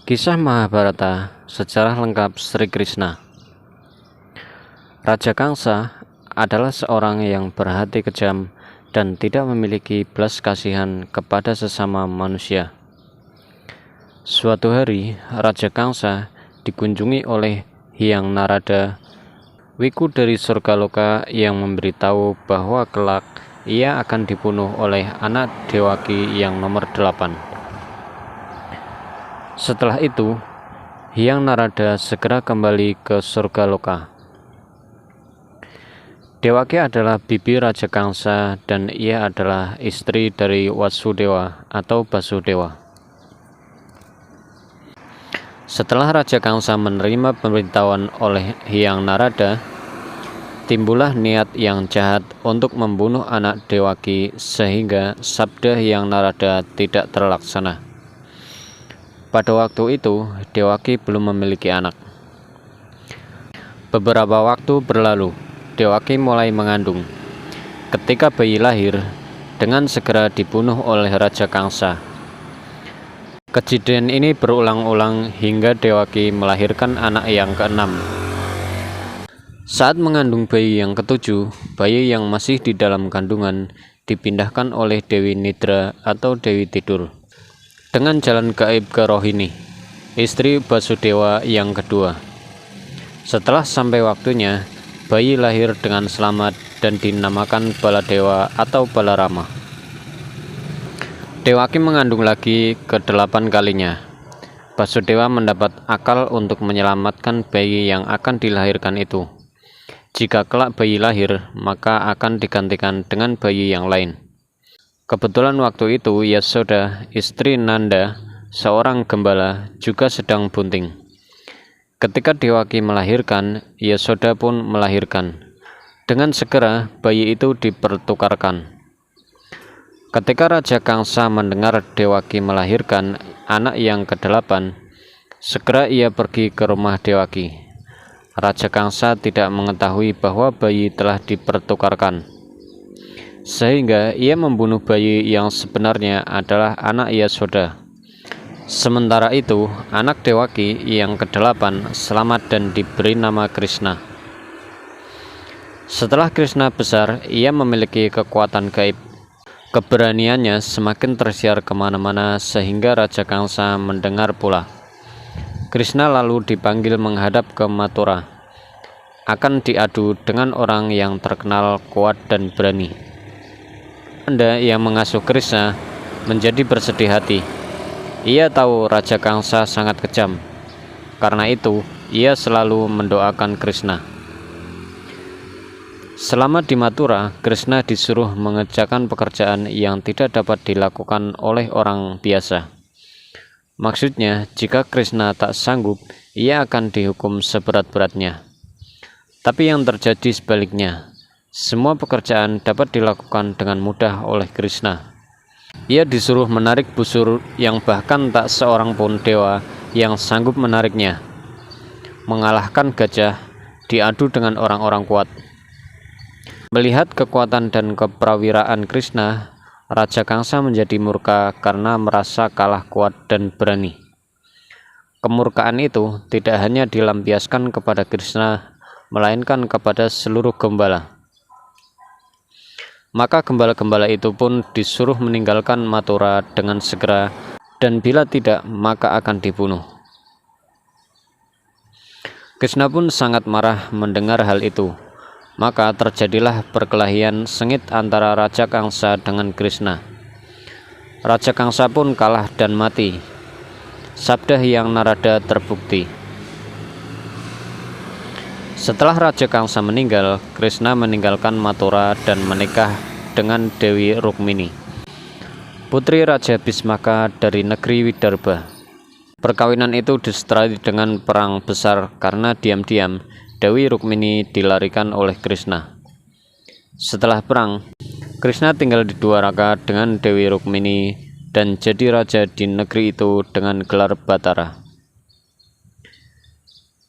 Kisah Mahabharata, sejarah lengkap Sri Krishna. Raja Kangsa adalah seorang yang berhati kejam dan tidak memiliki belas kasihan kepada sesama manusia. Suatu hari, Raja Kangsa dikunjungi oleh Hyang Narada, wiku dari Surgaloka, yang memberitahu bahwa kelak ia akan dibunuh oleh anak Dewaki yang nomor 8. Setelah itu, Hyang Narada segera kembali ke Surgaloka. Dewaki adalah bibi Raja Kangsa dan ia adalah istri dari Wasudewa atau Basudewa. Setelah Raja Kangsa menerima pemberitahuan oleh Hyang Narada, timbullah niat yang jahat untuk membunuh anak Dewaki sehingga sabda Hyang Narada tidak terlaksana. Pada waktu itu, Dewaki belum memiliki anak. Beberapa waktu berlalu, Dewaki mulai mengandung. Ketika bayi lahir, dengan segera dibunuh oleh Raja Kangsa. Kejadian ini berulang-ulang hingga Dewaki melahirkan anak yang ke-6. Saat mengandung bayi yang ke-7, bayi yang masih di dalam kandungan dipindahkan oleh Dewi Nidra atau Dewi Tidur dengan jalan gaib ke Rohini, istri Basudewa yang kedua. Setelah sampai waktunya, bayi lahir dengan selamat dan dinamakan Baladewa atau Balarama. Dewaki mengandung lagi ke-8 kalinya. Basudewa mendapat akal untuk menyelamatkan bayi yang akan dilahirkan itu. Jika kelak bayi lahir, maka akan digantikan dengan bayi yang lain. Kebetulan waktu itu Yasoda, istri Nanda, seorang gembala, juga sedang bunting. Ketika Dewaki melahirkan, Yasoda pun melahirkan. Dengan segera bayi itu dipertukarkan. Ketika Raja Kangsa mendengar Dewaki melahirkan anak yang ke-8, segera ia pergi ke rumah Dewaki. Raja Kangsa tidak mengetahui bahwa bayi telah dipertukarkan, sehingga ia membunuh bayi yang sebenarnya adalah anak Yasoda. Sementara itu, anak Dewaki yang ke-8 selamat dan diberi nama Krishna. Setelah Krishna besar, ia memiliki kekuatan gaib. Keberaniannya semakin tersiar kemana-mana sehingga Raja Kangsa mendengar pula. Krishna lalu dipanggil menghadap ke Mathura, akan diadu dengan orang yang terkenal kuat dan berani. Nanda yang mengasuh Krishna menjadi bersedih hati. Ia tahu Raja Kangsa sangat kejam. Karena itu, ia selalu mendoakan Krishna. Selama di Mathura, Krishna disuruh mengerjakan pekerjaan yang tidak dapat dilakukan oleh orang biasa. Maksudnya, jika Krishna tak sanggup, ia akan dihukum seberat-beratnya. Tapi yang terjadi sebaliknya. Semua pekerjaan dapat dilakukan dengan mudah oleh Krishna. Ia disuruh menarik busur yang bahkan tak seorang pun dewa yang sanggup menariknya. Mengalahkan gajah, diadu dengan orang-orang kuat. Melihat kekuatan dan keprawiraan Krishna, Raja Kangsa menjadi murka karena merasa kalah kuat dan berani. Kemurkaan itu tidak hanya dilampiaskan kepada Krishna, melainkan kepada seluruh gembala. Maka gembala-gembala itu pun disuruh meninggalkan Mathura dengan segera, dan bila tidak, maka akan dibunuh. Krishna pun sangat marah mendengar hal itu. Maka terjadilah perkelahian sengit antara Raja Kangsa dengan Krishna. Raja Kangsa pun kalah dan mati. Sabda Hyang Narada terbukti. Setelah Raja Kangsa meninggal, Krishna meninggalkan Mathura dan menikah dengan Dewi Rukmini, putri Raja Bhismaka dari negeri Widarbha. Perkawinan itu disertai dengan perang besar karena diam-diam Dewi Rukmini dilarikan oleh Krishna. Setelah perang, Krishna tinggal di Dwaraka dengan Dewi Rukmini dan jadi raja di negeri itu dengan gelar Batara.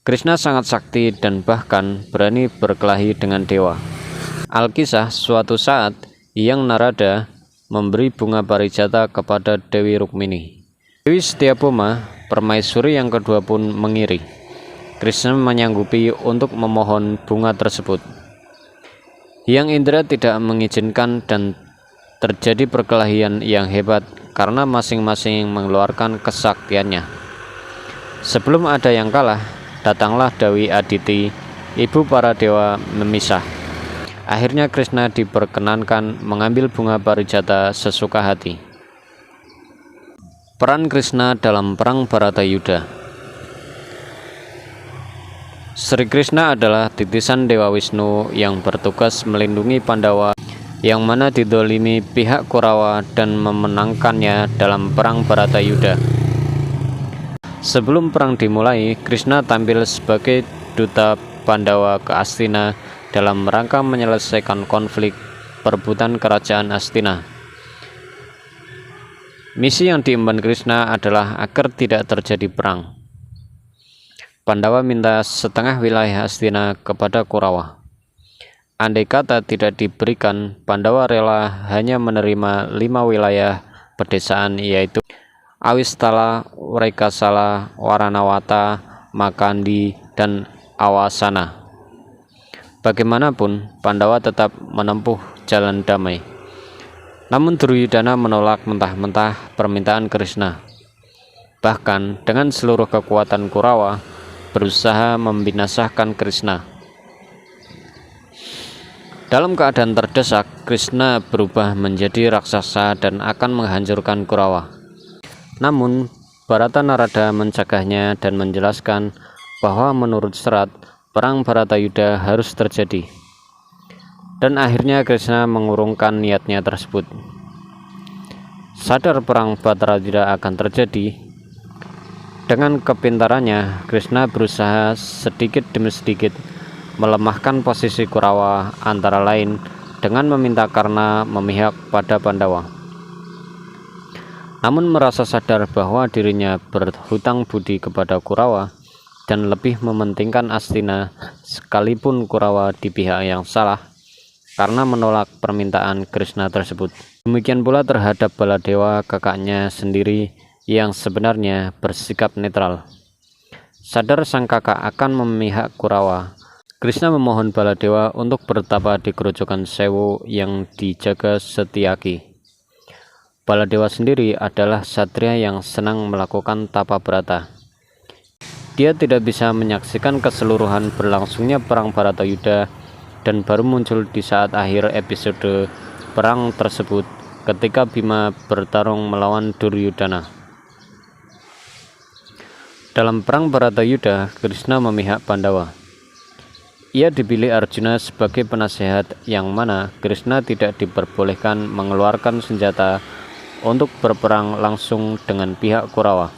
Krishna sangat sakti dan bahkan berani berkelahi dengan dewa. Alkisah, suatu saat Hyang Narada memberi bunga parijata kepada Dewi Rukmini. Dewi Setyabhoma permaisuri yang kedua pun mengiri. Krishna menyanggupi untuk memohon bunga tersebut. Hyang Indra tidak mengizinkan dan terjadi perkelahian yang hebat karena masing-masing mengeluarkan kesaktiannya. Sebelum ada yang kalah, datanglah Dewi Aditi, ibu para dewa, memisah. Akhirnya Krishna diperkenankan mengambil bunga parijata sesuka hati. Peran Krishna dalam perang Bharatayuddha. Sri Krishna adalah titisan Dewa Wisnu yang bertugas melindungi Pandawa yang mana didolimi pihak Kurawa dan memenangkannya dalam perang Bharatayuddha. Sebelum perang dimulai, Krishna tampil sebagai duta Pandawa ke Astina dalam rangka menyelesaikan konflik perebutan kerajaan Astina. Misi yang diemban Krishna adalah agar tidak terjadi perang. Pandawa minta setengah wilayah Astina kepada Kurawa. Andai kata tidak diberikan, Pandawa rela hanya menerima 5 wilayah pedesaan, yaitu Awistala, Wrekasala, Waranawata, Makandi, dan Awasana. Bagaimanapun, Pandawa tetap menempuh jalan damai. Namun Duryudana menolak mentah-mentah permintaan Krishna. Bahkan dengan seluruh kekuatan Kurawa berusaha membinasakan Krishna. Dalam keadaan terdesak, Krishna berubah menjadi raksasa dan akan menghancurkan Kurawa. Namun, Bharata Narada mencegahnya dan menjelaskan bahwa menurut serat, perang Bharatayuddha harus terjadi. Dan akhirnya Krishna mengurungkan niatnya tersebut. Sadar perang Bharatayuddha akan terjadi, dengan kepintarannya, Krishna berusaha sedikit demi sedikit melemahkan posisi Kurawa, antara lain dengan meminta Karna memihak pada Pandawa. Namun merasa sadar bahwa dirinya berhutang budi kepada Kurawa dan lebih mementingkan Astina sekalipun Kurawa di pihak yang salah karena menolak permintaan Krishna tersebut. Demikian pula terhadap Baladewa, kakaknya sendiri yang sebenarnya bersikap netral. Sadar sang kakak akan memihak Kurawa, Krishna memohon Baladewa untuk bertapa di Grojogan Sewu yang dijaga Setyaki. Baladewa sendiri adalah satria yang senang melakukan tapa brata. Dia tidak bisa menyaksikan keseluruhan berlangsungnya perang Bharatayuddha dan baru muncul di saat akhir episode perang tersebut ketika Bima bertarung melawan Duryudana. Dalam perang Bharatayuddha, Krishna memihak Pandawa. Ia dipilih Arjuna sebagai penasehat, yang mana Krishna tidak diperbolehkan mengeluarkan senjata untuk berperang langsung dengan pihak Kurawa.